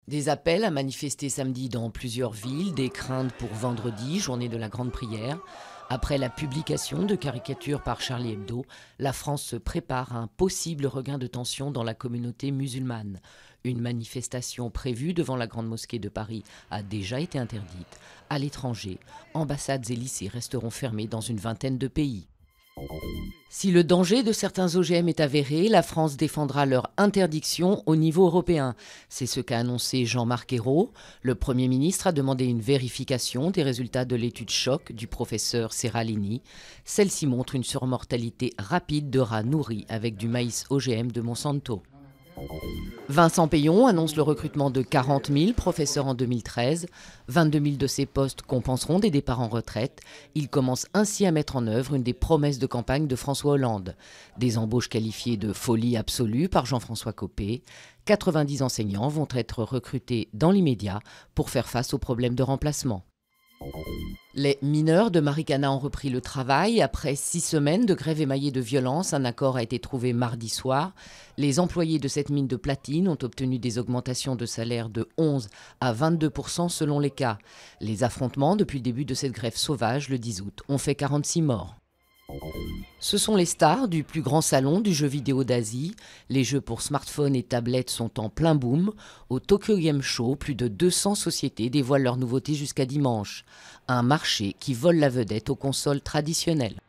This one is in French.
Des appels à manifester samedi dans plusieurs villes, des craintes pour vendredi, journée de la Grande Prière. Après la publication de caricatures par Charlie Hebdo, la France se prépare à un possible regain de tension dans la communauté musulmane. Une manifestation prévue devant la Grande Mosquée de Paris a déjà été interdite. À l'étranger, ambassades et lycées resteront fermés dans une vingtaine de pays. Si le danger de certains OGM est avéré, la France défendra leur interdiction au niveau européen. C'est ce qu'a annoncé Jean-Marc Ayrault. Le Premier ministre a demandé une vérification des résultats de l'étude choc du professeur Seralini. Celle-ci montre une surmortalité rapide de rats nourris avec du maïs OGM de Monsanto. Vincent Peillon annonce le recrutement de 40 000 professeurs en 2013. 22 000 de ces postes compenseront des départs en retraite. Il commence ainsi à mettre en œuvre une des promesses de campagne de François Hollande. Des embauches qualifiées de folie absolue par Jean-François Copé. 90 enseignants vont être recrutés dans l'immédiat pour faire face aux problèmes de remplacement. Les mineurs de Marikana ont repris le travail. Après 6 semaines de grève émaillée de violence, un accord a été trouvé mardi soir. Les employés de cette mine de platine ont obtenu des augmentations de salaire de 11 à 22% selon les cas. Les affrontements depuis le début de cette grève sauvage, le 10 août, ont fait 46 morts. Ce sont les stars du plus grand salon du jeu vidéo d'Asie. Les jeux pour smartphones et tablettes sont en plein boom. Au Tokyo Game Show, plus de 200 sociétés dévoilent leurs nouveautés jusqu'à dimanche. Un marché qui vole la vedette aux consoles traditionnelles.